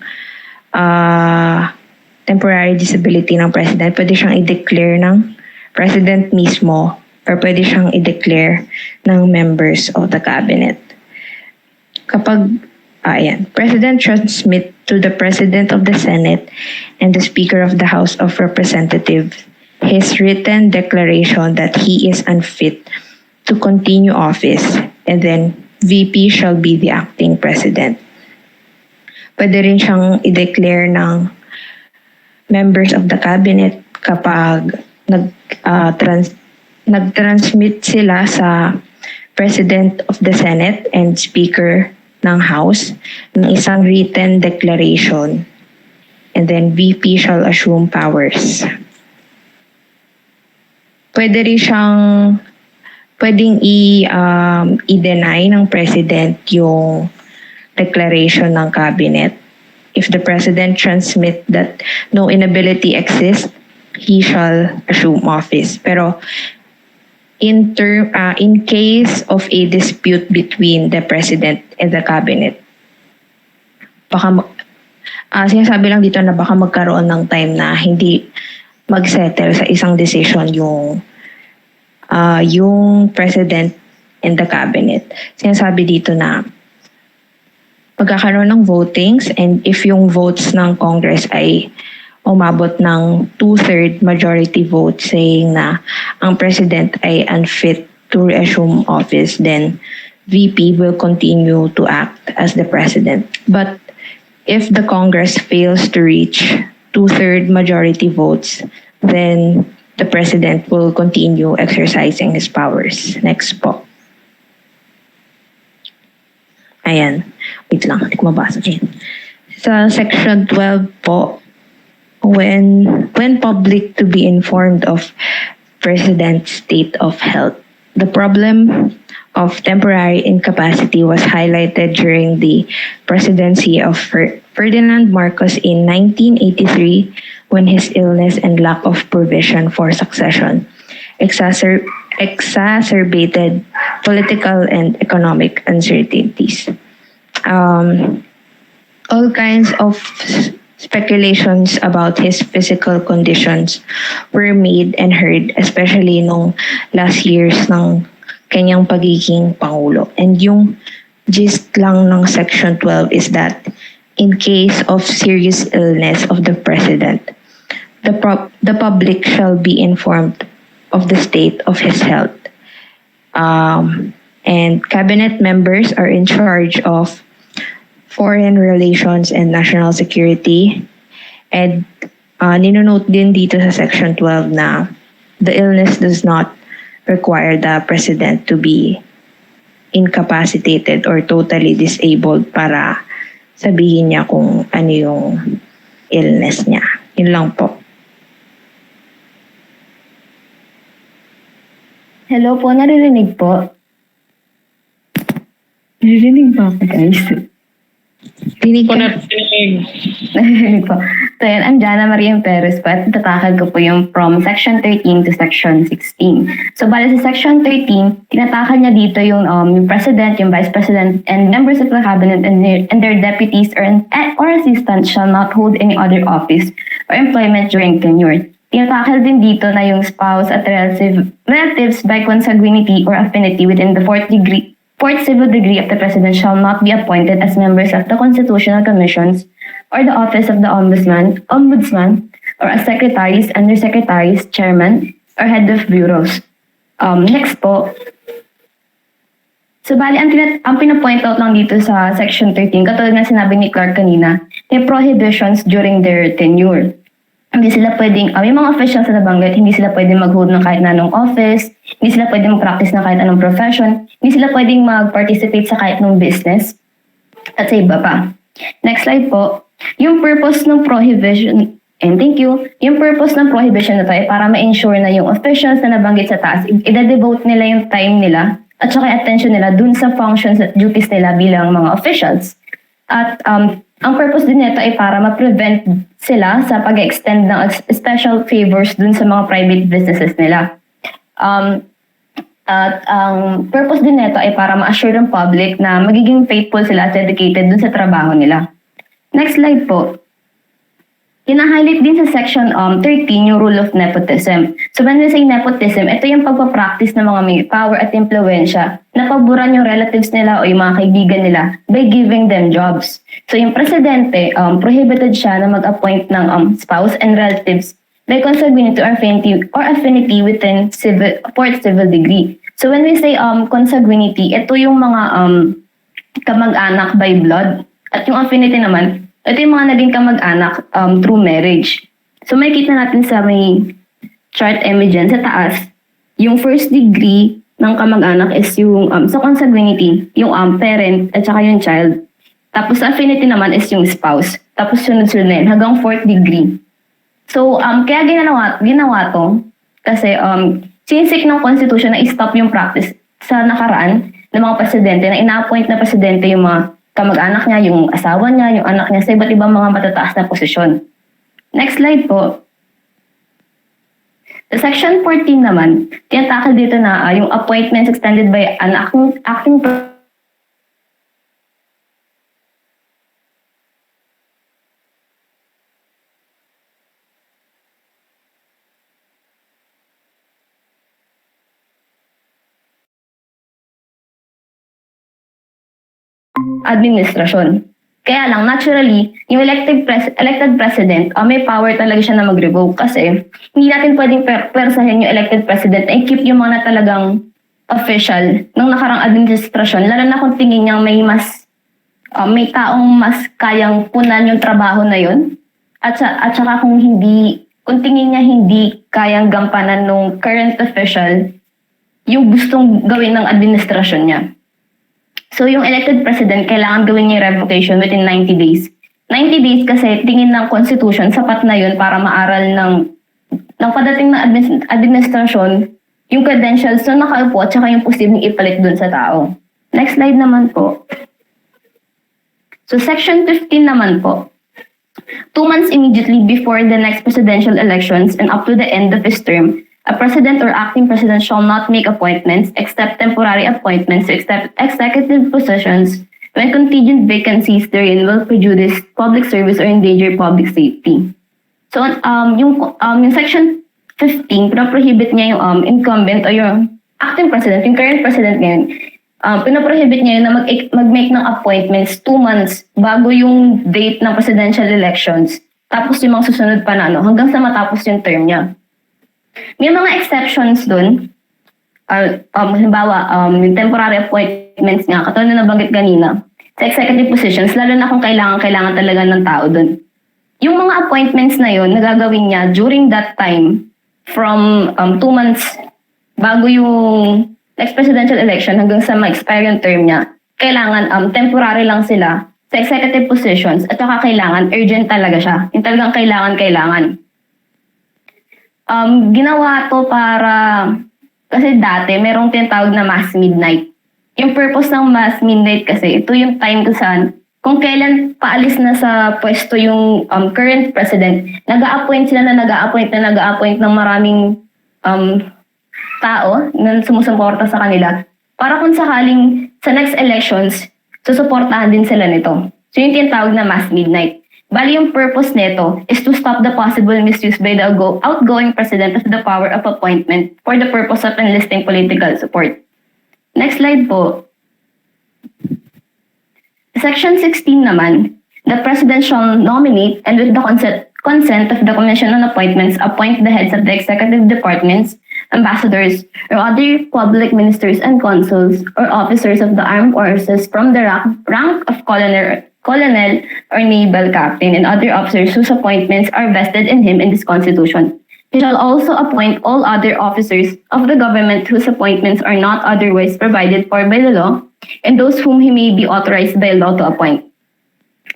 S5: temporary disability ng president. Pwede siyang i-declare ng president mismo, or pwede siyang i-declare ng members of the cabinet. Kapag, President transmit to the President of the Senate and the Speaker of the House of Representatives his written declaration that he is unfit to continue office, and then VP shall be the acting president. Pwede rin siyang i-declare ng members of the cabinet kapag nag-transmit sila sa President of the Senate and Speaker ng House ng isang written declaration, and then VP shall assume powers. Pwedeng i-deny ng President yung declaration ng cabinet. If the President transmit that no inability exists, he shall assume office. Pero in case of a dispute between the President and the cabinet, sinasabi lang dito na baka magkaroon ng time na hindi mag-settle sa isang decision yung President and the cabinet. Sinasabi dito na magkakaroon ng votings, and if yung votes ng Congress ay umabot ng 2/3 majority vote saying na ang President ay unfit to reassume office, then VP will continue to act as the President. But if the Congress fails to reach 2/3 majority votes, then the President will continue exercising his powers. Next po. Ayan. Wait lang, hindi ko mabasa dyan. Sa Section 12 po, when public to be informed of President's state of health. The problem of temporary incapacity was highlighted during the presidency of Ferdinand Marcos in 1983, when his illness and lack of provision for succession exacerbated political and economic uncertainties. All kinds of speculations about his physical conditions were made and heard, especially nung last years ng kanyang pagiging Pangulo. And yung gist lang ng Section 12 is that in case of serious illness of the President, the public shall be informed of the state of his health. And cabinet members are in charge of foreign relations and national security. And ninonote din dito sa Section 12 na the illness does not require the president to be incapacitated or totally disabled para sabihin niya kung ano yung illness niya. Yun lang po.
S6: Hello po, naririnig po. Naririnig ba ako, guys?
S5: Rinig
S3: Kung
S5: ka.
S6: Naririnig po. So yan, I'm Jana Maria Perez po at tatakal ko po yung from Section 13 to Section 16. So bale sa Section 13, tinatakal niya dito yung President, yung Vice President, and members of the Cabinet and their deputies or assistants shall not hold any other office or employment during tenure. Tinatakal din dito na yung spouse at relatives by consanguinity or affinity within the fourth civil degree of the President shall not be appointed as members of the Constitutional Commissions or the Office of the Ombudsman, or as secretaries, undersecretaries, chairman, or head of bureaus. Next po. So, bali, ang pinapoint out lang dito sa Section 13, katulad nga sinabi ni Clark kanina, may prohibitions during their tenure. Hindi sila pwedeng, may mga officials na nabanggit, hindi sila pwedeng mag-hold ng kahit na anong office, hindi sila pwedeng mag-practice ng kahit anong profession, hindi sila pwedeng mag-participate sa kahit anong business, at sa iba pa. Next slide po. Yung purpose ng prohibition, and thank you, yung purpose ng prohibition na to ay para ma-ensure na yung officials na nabanggit sa taas, i-devote nila yung time nila at saka yung attention nila dun sa functions at duties nila bilang mga officials. At ang purpose din nito ay para ma-prevent sila sa pag-extend ng special favors dun sa mga private businesses nila. At ang purpose din nito ay para ma-assure ng public na magiging faithful sila at dedicated dun sa trabaho nila. Next slide po. Hina-highlight din sa Section 13 yung rule of nepotism. So when we say nepotism, ito yung pagpapractice ng mga may power at impluensya na paboran yung relatives nila o yung mga kaibigan nila by giving them jobs. So yung presidente, prohibited siya na mag-appoint ng spouse and relatives by consanguinity or affinity within fourth civil degree. So when we say consanguinity, ito yung mga kamag-anak by blood. At yung affinity naman, ito yung mga naging kamag-anak through marriage. So makikita natin sa may chart image dyan sa taas, yung first degree ng kamag-anak is yung sa consanguinity, yung parent at saka yung child. Tapos sa affinity naman is yung spouse. Tapos sunod-sunod na yun hanggang fourth degree. So kaya ginawa to kasi sinisik ng Constitution na i-stop yung practice sa nakaraan ng mga presidente na ina-appoint na presidente yung mga kamag-anak niya, yung asawa niya, yung anak niya sa iba't ibang mga matataas na posisyon. Next slide po. Sa Section 14 naman, tinatakal dito na yung appointments extended by an acting administrasyon. Kaya lang, naturally, yung elected president, may power talaga siya na mag-revoke kasi hindi natin pwedeng persahin yung elected president na i-keep yung mga talagang official ng nakarang administrasyon, lalo na kung tingin niyang may taong mas kayang punan yung trabaho na yun at saka kung tingin niya hindi kayang gampanan ng current official yung gustong gawin ng administrasyon niya. So yung elected president, kailangan gawin niya yung revocation within 90 days. 90 days kasi tingin ng Constitution, sapat na yun para maaral ng padating na administrasyon yung credentials na nakaupo at saka yung posibleng ipalit dun sa tao. Next slide naman po. So Section 15 naman po. 2 months immediately before the next presidential elections and up to the end of his term, a president or acting president shall not make appointments except temporary appointments to executive positions when contingent vacancies therein will prejudice public service or endanger public safety. So yung Section 15, pinaprohibit niya yung incumbent o yung acting president, yung current president ngayon, pinaprohibit niya yun na mag-make ng appointments 2 months bago yung date ng presidential elections. Tapos yung mga susunod pa na hanggang sa matapos yung term niya. May mga exceptions dun. halimbawa, yung temporary appointments nga, katulad na nabanggit kanina, sa executive positions, lalo na kung kailangan talaga ng tao dun. Yung mga appointments na yun, nagagawin niya during that time, from 2 months bago yung next presidential election hanggang sa ma-expire yung term niya, kailangan temporary lang sila sa executive positions at saka kailangan urgent talaga siya. Yung talagang kailangan. Ginawa to para, kasi dati merong tinatawag na mass midnight. Yung purpose ng mass midnight kasi, ito yung time kung saan, kung kailan paalis na sa pwesto yung current president, nag-a-appoint ng maraming tao na sumusuporta sa kanila. Para kung sakaling sa next elections, susuportahan din sila nito. So yung tinatawag na mass midnight. Bali yung purpose nito is to stop the possible misuse by the outgoing president of the power of appointment for the purpose of enlisting political support. Next slide po. Section 16 naman, the president shall nominate and with the consent of the Commission on Appointments appoint the heads of the executive departments, ambassadors, or other public ministers and consuls or officers of the armed forces from the rank of colonel or naval captain and other officers whose appointments are vested in him in this constitution. He shall also appoint all other officers of the government whose appointments are not otherwise provided for by the law, and those whom he may be authorized by law to appoint.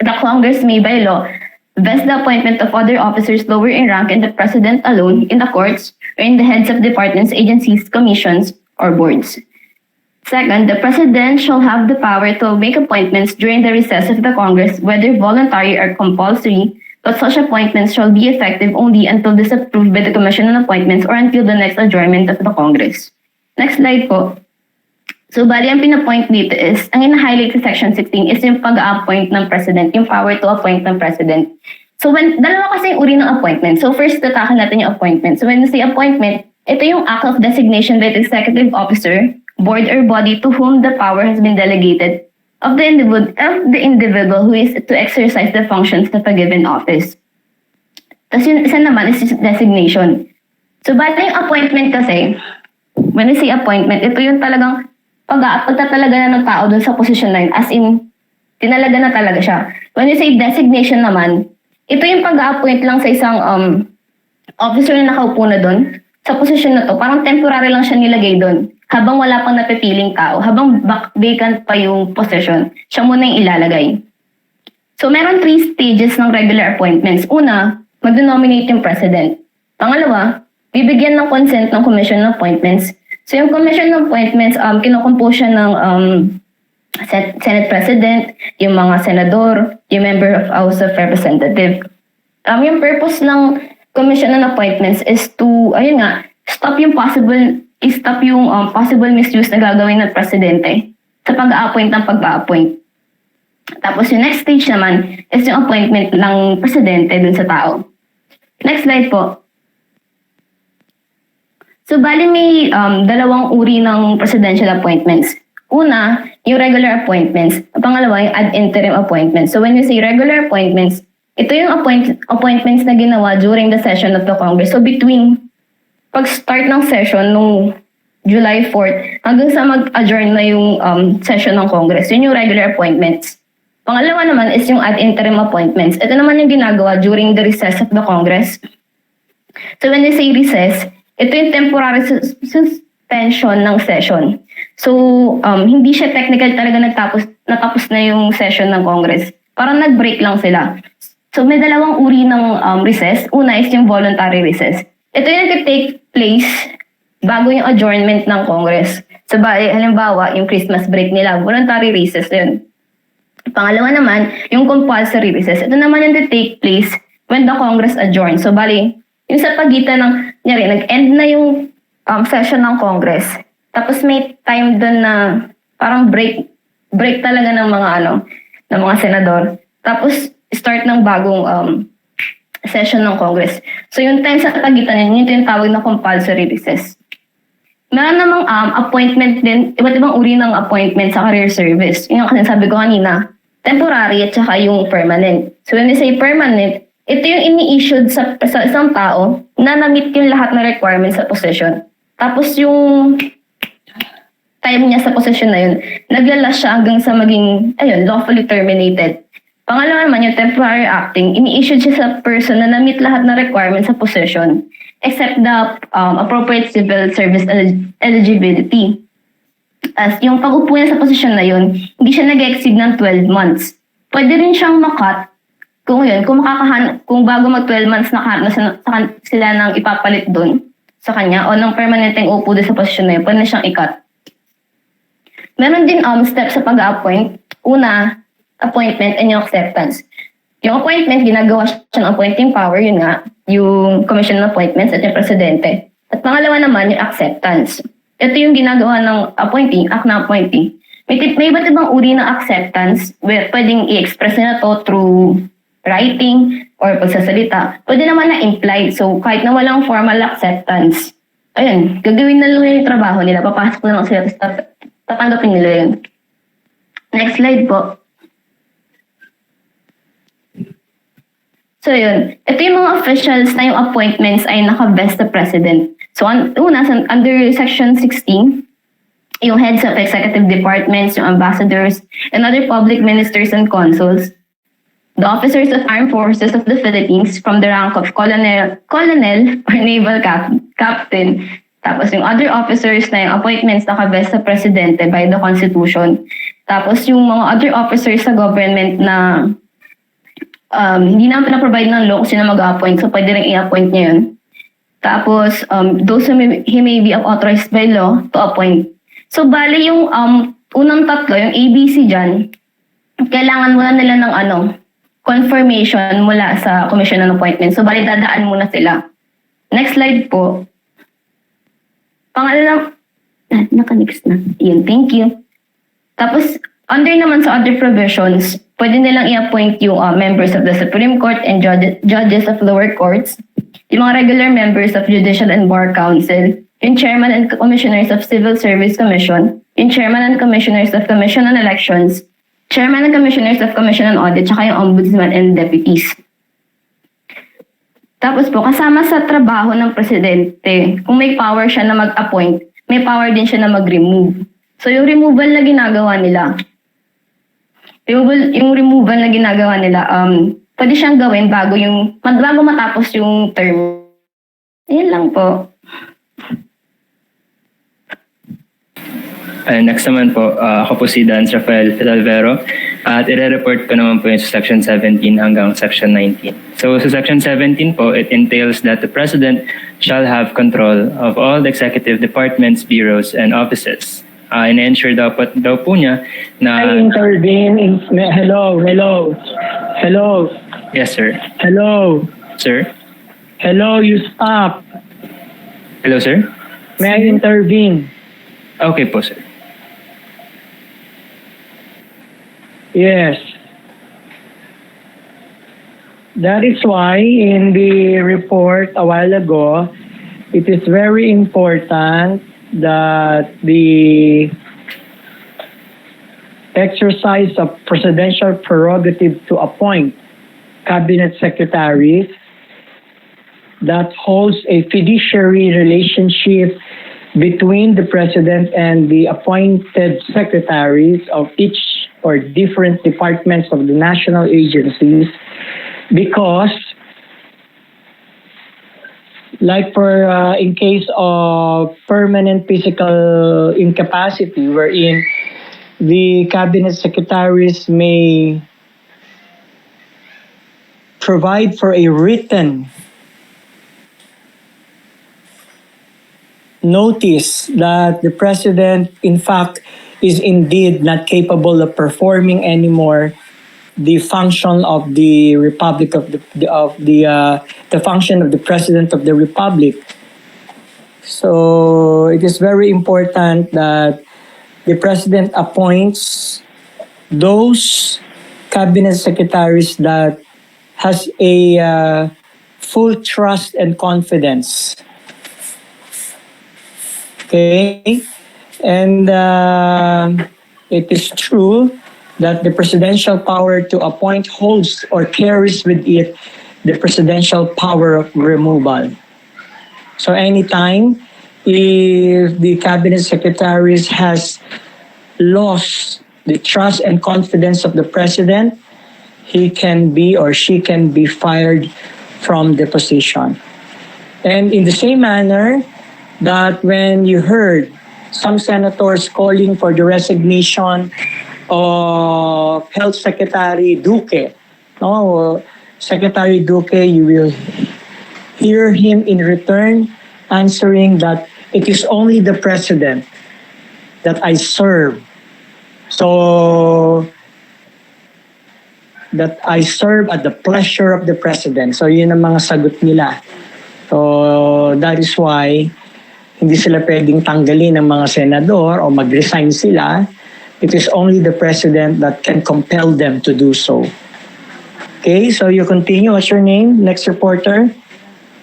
S6: The Congress may by law vest the appointment of other officers lower in rank and the President alone in the courts or in the heads of departments, agencies, commissions, or boards. Second, the President shall have the power to make appointments during the recess of the Congress, whether voluntary or compulsory, but such appointments shall be effective only until disapproved by the Commission on Appointments or until the next adjournment of the Congress. Next slide po. So, bali ang pinapoint dito is, ang ina-highlight sa Section 16 is yung pag-appoint ng President, yung power to appoint ng President. So, dalawa kasi yung uri ng appointment. So, first, tatakan natin yung appointment. So, when we say appointment, ito yung act of designation by the executive officer, board or body to whom the power has been delegated of the individual who is to exercise the functions of a given office. Tapos yung isa naman is designation. So, bali yung appointment kasi, when we say appointment, ito yung talagang pagtatalaga na ng tao dun sa position na yun, as in, tinalaga na talaga siya. When you say designation naman, ito yung pag-appoint lang sa isang officer na nakaupo na dun, sa position na to, parang temporary lang siya nilagay dun, habang wala pang napipiling tao, habang vacant pa yung position, siya muna yung ilalagay. So, meron 3 stages ng regular appointments. Una, mag-nominate yung president. Pangalawa, bibigyan ng consent ng Commission on Appointments. So, yung Commission on Appointments, kinukompose siya ng Senate President, yung mga senador, yung member of House of Representatives. Yung purpose ng Commission on Appointments is to, stop yung possible misuse na gagawin ng presidente sa pag-a-appoint ng pag-a-appoint. Tapos yung next stage naman is yung appointment ng presidente dun sa tao. Next slide po. So, bali may dalawang uri ng presidential appointments. Una, yung regular appointments. Pangalawa, yung ad interim appointments. So, when you say regular appointments, ito yung appointments na ginawa during the session of the Congress. So, between pag-start ng session nung July 4th hanggang sa mag-adjourn na yung session ng Congress, yun yung regular appointments. Pangalawa naman is yung ad interim appointments. Ito naman yung ginagawa during the recess of the Congress. So when they say recess, ito yung temporary suspension ng session. So hindi siya technical talaga natapos na yung session ng Congress. Parang nag-break lang sila. So may dalawang uri ng recess. Una is yung voluntary recess. Ito yung nag-take place bago yung adjournment ng Congress. So, halimbawa, yung Christmas break nila, voluntary recess yun. Pangalawa naman, yung compulsory recess. Ito naman yung take place when the Congress adjourns. So, yung sa pagitan ng, nag-end na yung session ng Congress. Tapos may time doon na parang break talaga ng mga senador. Tapos, start ng bagong session ng Congress. So, yung time sa pagitan yun yung tawag na compulsory recess. Meron namang appointment din, iba't ibang uri ng appointment sa career service. Yung kasi sabi ko kanina, temporary at saka yung permanent. So, when we say permanent, ito yung ini-issued sa isang tao na na-meet yung lahat ng requirements sa position. Tapos yung time niya sa posisyon na yun, naglalas siya hanggang sa maging, ayun, lawfully terminated. Pangalawa naman, yung temporary acting, ini-issue siya sa person na na-meet lahat ng requirements sa position except the appropriate civil service eligibility. As yung pag-upo niya sa posisyon na yun, hindi siya nag-exceed ng 12 months. Pwede rin siyang makat kung yun, kung bago mag 12 months nakahanap na sila nang ipapalit doon sa kanya o ng permanenteng upo doon sa posisyon na yun, pwede na siyang ikat. Meron din steps sa pag-appoint. Una, appointment and yung acceptance. Yung appointment, ginagawa siya ng appointing power, yun nga, yung commission of appointments at yung presidente. At pangalawa naman, yung acceptance. Ito yung ginagawa ng appointing, act na appointing. May iba't ibang uri ng acceptance, pwedeng i-express na to through writing or pagsasalita. Pwede naman na implied, so kahit na walang formal acceptance, ayun, gagawin na lang yung trabaho nila, papasok na lang sila, tatanggapin nila yun. Next slide po. So yun, ito yung mga officials na yung appointments ay naka-vest sa president. So una, under section 16, yung heads of executive departments, yung ambassadors, and other public ministers and consuls, the officers of armed forces of the Philippines from the rank of colonel or naval captain, tapos yung other officers na yung appointments naka-vest sa presidente by the Constitution, tapos yung mga other officers sa government na hindi na pinaprovide ng law kung sino mag-appoint, so pwede rin i-appoint niya yun. Tapos, those who he may be authorized by law to appoint. So, bali yung unang tatlo, yung ABC dyan, kailangan muna nila ng confirmation mula sa Commission on Appointment. So, bali dadaan muna sila. Next slide po. Pangalan naka-next na. Yun, thank you. Tapos, under naman sa other provisions, pwede nilang i-appoint yung members of the Supreme Court and judges of lower courts, yung mga regular members of Judicial and Bar Council, yung chairman and commissioners of Civil Service Commission, yung chairman and commissioners of Commission on Elections, chairman and commissioners of Commission on Audit, tsaka yung ombudsman and deputies. Tapos po, kasama sa trabaho ng presidente, kung may power siya na mag-appoint, may power din siya na mag-remove. So yung removal na ginagawa nila, pwede siyang gawin bago matapos yung term. Ayan lang po.
S7: Next naman po, ako po si Dan Rafael Fidalvero at i-report ko naman po yung sa Section 17 hanggang Section 19. So sa Section 17 po, it entails that the President shall have control of all the executive departments, bureaus, and offices. In-ensure daw po niya na...
S1: I intervene in... Hello.
S7: Yes, sir.
S1: Hello.
S7: Sir?
S1: Hello, you stop.
S7: Hello, sir?
S1: May I intervene?
S7: Okay po, sir.
S1: Yes. That is why in the report a while ago, it is very important that the exercise of presidential prerogative to appoint cabinet secretaries that holds a fiduciary relationship between the president and the appointed secretaries of each or different departments of the national agencies, because like in case of permanent physical incapacity, wherein the cabinet secretaries may provide for a written notice that the president, in fact, is indeed not capable of performing anymore the function of the republic the function of the president of the republic. So it is very important that the president appoints those cabinet secretaries that has a full trust and confidence. Okay, and it is true that the presidential power to appoint holds or carries with it the presidential power of removal. So anytime if the cabinet secretaries has lost the trust and confidence of the president, he can be or she can be fired from the position. And in the same manner that when you heard some senators calling for the resignation of Health Secretary Duque, no, Secretary Duque, you will hear him in return answering that it is only the president that I serve. So that I serve at the pleasure of the president. So yun ang mga sagot nila. So that is why hindi sila pwedeng tanggalin ng mga senador o mag-resign sila. It is only the president that can compel them to do so. Okay, so you continue. What's your name? Next reporter.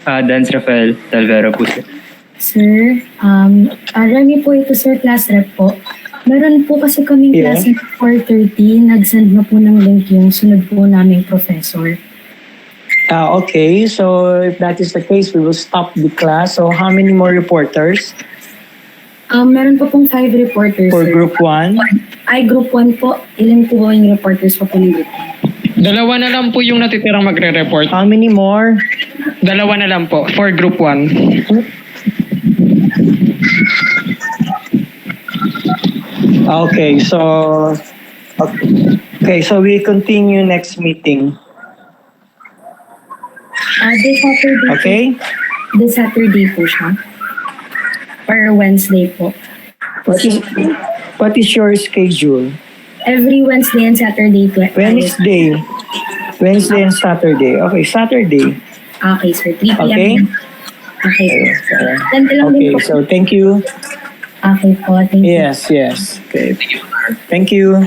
S7: Dance Rafael Talvero po, sir.
S8: Sir, Remy po ito, sir, class rep po. Meron po kasi kaming
S1: Yeah.
S8: class rep 4:30, nag-send na po ng link yung sunod po naming professor.
S1: Okay, so if that is the case, we will stop the class. So how many more reporters
S8: Meron po pong 5 reporters,
S1: for
S8: sir.
S1: group 1?
S8: Ay, group 1 po. Ilan po ba yung reporters po ng group 1?
S3: Dalawa na lang po yung natitirang magre-report.
S1: How many more?
S3: Dalawa na lang po for group 1.
S1: Okay, so we continue next meeting.
S8: This Saturday,
S1: Okay?
S8: this Saturday po siya. Or Wednesday po.
S1: What is your schedule?
S8: Every Wednesday and Saturday po.
S1: Wednesday and Saturday. Okay, Saturday.
S8: Okay, sir. 3 p.m.
S1: Okay.
S8: Okay, sir. Ganito lang din
S1: Okay,
S8: po.
S1: so thank you.
S8: Okay po. Thank you.
S1: Yes. Okay. Thank you.